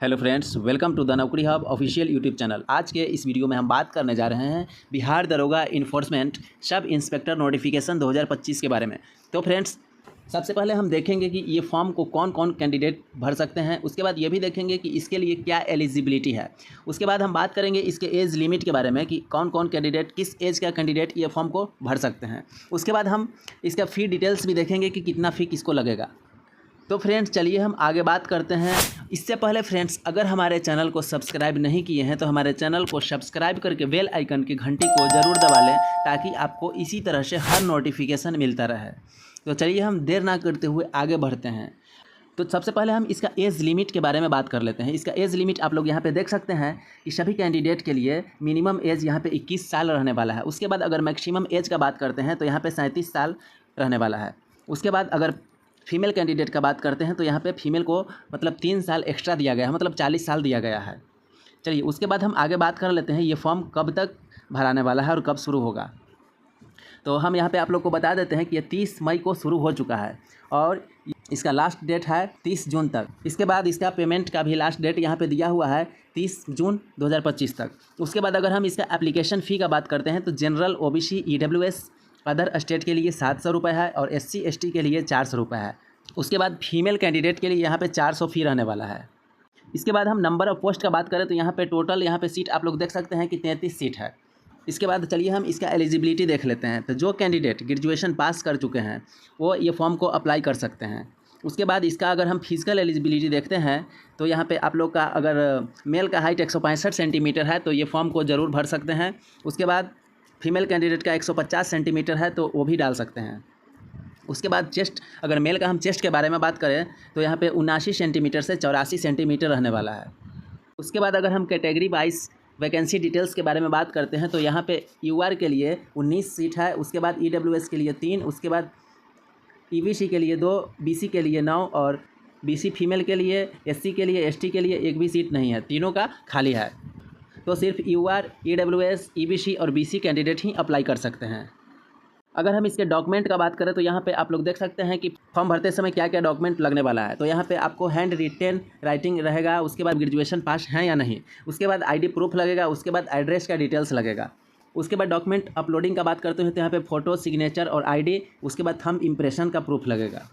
Hello friends, welcome to the Naukri Hub official YouTube channel. आज के इस वीडियो में हम बात करने जा रहे हैं बिहार दरोगा इन्फोर्समेंट सब इंस्पेक्टर नोटिफिकेशन 2025 के बारे में। तो फ्रेंड्स, सबसे पहले हम देखेंगे कि ये फॉर्म को कौन कौन कैंडिडेट भर सकते हैं। उसके बाद ये भी देखेंगे कि इसके लिए क्या एलिजिबिलिटी है। उसके बाद हम बात करेंगे इसके एज लिमिट के बारे में कि कौन कौन कैंडिडेट, किस एज का कैंडिडेट ये फॉर्म को भर सकते हैं। उसके बाद हम इसका फ़ी डिटेल्स भी देखेंगे कि कितना फ़ी किसको लगेगा। तो फ्रेंड्स, चलिए हम आगे बात करते हैं। इससे पहले फ्रेंड्स, अगर हमारे चैनल को सब्सक्राइब नहीं किए हैं तो हमारे चैनल को सब्सक्राइब करके बेल आइकन की घंटी को ज़रूर दबा लें ताकि आपको इसी तरह से हर नोटिफिकेशन मिलता रहे। तो चलिए हम देर ना करते हुए आगे बढ़ते हैं। तो सबसे पहले हम इसका एज लिमिट के बारे में बात कर लेते हैं। इसका एज लिमिट आप लोग यहाँ पे देख सकते हैं कि सभी कैंडिडेट के लिए मिनिमम एज यहाँ पे 21 साल रहने वाला है। उसके बाद अगर मैक्सिमम एज का बात करते हैं तो यहाँ पे 37 साल रहने वाला है। उसके बाद अगर फीमेल कैंडिडेट का बात करते हैं तो यहाँ पे फीमेल को मतलब 3 साल एक्स्ट्रा दिया गया है, मतलब 40 साल दिया गया है। चलिए उसके बाद हम आगे बात कर लेते हैं ये फॉर्म कब तक भराने वाला है और कब शुरू होगा। तो हम यहाँ पे आप लोग को बता देते हैं कि ये 30 मई को शुरू हो चुका है और इसका लास्ट डेट है 30 जून तक। इसके बाद इसका पेमेंट का भी लास्ट डेट यहाँ पे दिया हुआ है 30 जून 2025 तक। उसके बाद अगर हम इसका एप्लीकेशन फ़ी का बात करते हैं तो general, OBC, EWS, other state के लिए 700 रुपये है और SC ST के लिए 400 रुपये है। उसके बाद फीमेल कैंडिडेट के लिए यहाँ पे 400 फ़ी रहने वाला है। इसके बाद हम नंबर ऑफ़ पोस्ट का बात करें तो यहाँ पे टोटल यहाँ पे सीट आप लोग देख सकते हैं कि 33 सीट है। इसके बाद चलिए हम इसका एलिजिबिलिटी देख लेते हैं। तो जो कैंडिडेट ग्रेजुएशन पास कर चुके हैं वो ये फॉर्म को अप्लाई कर सकते हैं। उसके बाद इसका अगर हम फिजिकल एलिजिबिलिटी देखते हैं तो यहाँ पे आप लोग का अगर मेल का हाइट 165 सेंटीमीटर है तो ये फॉर्म को ज़रूर भर सकते हैं। उसके बाद फीमेल कैंडिडेट का 150 सेंटीमीटर है तो वो भी डाल सकते हैं। उसके बाद चेस्ट, अगर मेल का हम चेस्ट के बारे में बात करें तो यहाँ पे 79 सेंटीमीटर से 84 सेंटीमीटर रहने वाला है। उसके बाद अगर हम कैटेगरी वाइज वैकेंसी डिटेल्स के बारे में बात करते हैं तो यहाँ पे UR के लिए 19 सीट है। उसके बाद EWS के लिए 3, उसके बाद EBC के लिए 2, BC के लिए 9 और BC फीमेल के लिए, SC के लिए, ST के लिए एक भी सीट नहीं है, तीनों का खाली है। तो सिर्फ UR, EWS, EBC और BC कैंडिडेट ही अप्लाई कर सकते हैं। अगर हम इसके डॉक्यूमेंट का बात करें तो यहाँ पे आप लोग देख सकते हैं कि फॉर्म भरते समय क्या क्या डॉक्यूमेंट लगने वाला है। तो यहाँ पे आपको हैंड रिटेन राइटिंग रहेगा, उसके बाद ग्रेजुएशन पास है या नहीं, उसके बाद ID प्रूफ लगेगा, उसके बाद एड्रेस का डिटेल्स लगेगा। उसके बाद डॉक्यूमेंट अपलोडिंग का बात करते हैं तो यहाँ पे फ़ोटो, सिग्नेचर और ID, उसके बाद थंब इम्प्रेशन का प्रूफ लगेगा।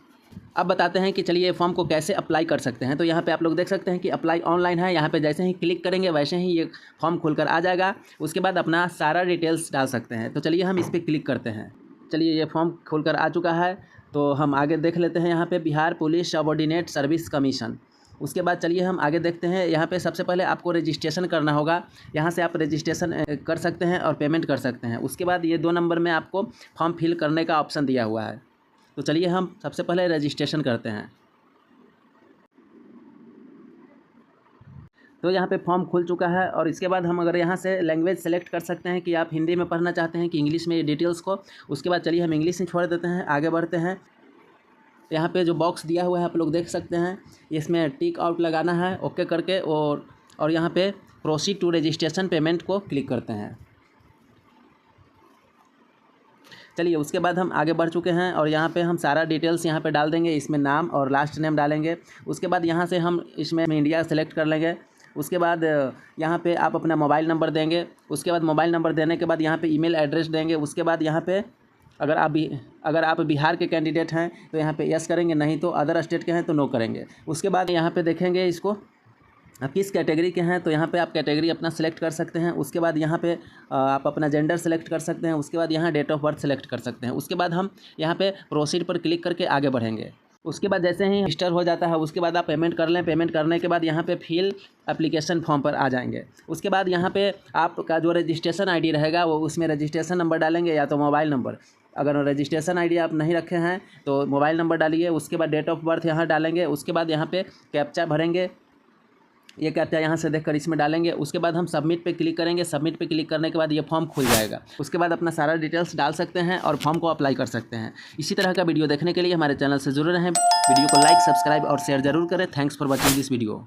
अब बताते हैं कि चलिए ये फॉर्म को कैसे अप्लाई कर सकते हैं। तो यहाँ पे आप लोग देख सकते हैं कि अप्लाई ऑनलाइन है। यहाँ पे जैसे ही क्लिक करेंगे वैसे ही ये फॉर्म खुलकर आ जाएगा। उसके बाद अपना सारा डिटेल्स डाल सकते हैं। तो चलिए हम इस पर क्लिक करते हैं। चलिए ये फॉर्म खुलकर आ चुका है तो हम आगे देख लेते हैं। यहाँ पे Bihar police subordinate service commission. उसके बाद चलिए हम आगे देखते हैं। यहाँ पे सबसे पहले आपको रजिस्ट्रेशन करना होगा। यहाँ से आप रजिस्ट्रेशन कर सकते हैं और पेमेंट कर सकते हैं। उसके बाद ये 2 नंबर में आपको फॉर्म फिल करने का ऑप्शन दिया हुआ है। तो चलिए हम सबसे पहले रजिस्ट्रेशन करते हैं। तो यहाँ पे फॉर्म खुल चुका है और इसके बाद हम अगर यहाँ से लैंग्वेज सेलेक्ट कर सकते हैं कि आप हिंदी में पढ़ना चाहते हैं कि इंग्लिश में, ये डिटेल्स को। उसके बाद चलिए हम इंग्लिश में छोड़ देते हैं, आगे बढ़ते हैं। यहाँ पे जो बॉक्स दिया हुआ है आप लोग देख सकते हैं, इसमें टिक आउट लगाना है ओके करके और यहाँ पे प्रोसीड टू रजिस्ट्रेशन पेमेंट को क्लिक करते हैं। चलिए उसके बाद हम आगे बढ़ चुके हैं और यहाँ पे हम सारा डिटेल्स यहाँ पे डाल देंगे। इसमें नाम और लास्ट नेम डालेंगे। उसके बाद यहाँ से हम इसमें इंडिया सेलेक्ट कर लेंगे। उसके बाद यहाँ पे आप अपना मोबाइल नंबर देंगे। उसके बाद मोबाइल नंबर देने के बाद यहाँ पे ईमेल एड्रेस देंगे। उसके बाद यहाँ पे अगर आप बिहार के कैंडिडेट हैं तो यहाँ पे यस करेंगे, नहीं तो अदर स्टेट के हैं तो नो करेंगे। उसके बाद यहाँ पे देखेंगे इसको आप किस कैटेगरी के हैं तो यहाँ पे आप कैटेगरी अपना सेलेक्ट कर सकते हैं। उसके बाद यहाँ पे आप अपना जेंडर सेलेक्ट कर सकते हैं। उसके बाद यहाँ डेट ऑफ बर्थ सेलेक्ट कर सकते हैं। उसके बाद हम यहाँ पे प्रोसीड पर क्लिक करके आगे बढ़ेंगे। उसके बाद जैसे ही रजिस्टर हो जाता है उसके बाद आप पेमेंट कर लें। पेमेंट करने के बाद यहाँ पे फिल एप्लीकेशन फॉर्म पर आ जाएंगे। उसके बाद यहाँ पे आपका जो रजिस्ट्रेशन ID रहेगा वो उसमें रजिस्ट्रेशन नंबर डालेंगे या तो मोबाइल नंबर। अगर रजिस्ट्रेशन ID आप नहीं रखे हैं तो मोबाइल नंबर डालिए। उसके बाद डेट ऑफ बर्थ यहाँ डालेंगे। उसके बाद यहाँ पे कैप्चा भरेंगे, ये कैप्चा यहाँ से देखकर इसमें डालेंगे। उसके बाद हम सबमिट पे क्लिक करेंगे। सबमिट पे क्लिक करने के बाद ये फॉर्म खुल जाएगा। उसके बाद अपना सारा डिटेल्स डाल सकते हैं और फॉर्म को अप्लाई कर सकते हैं। इसी तरह का वीडियो देखने के लिए हमारे चैनल से जुड़े रहें। वीडियो को लाइक, सब्सक्राइब और शेयर जरूर करें। Thanks for watching this video.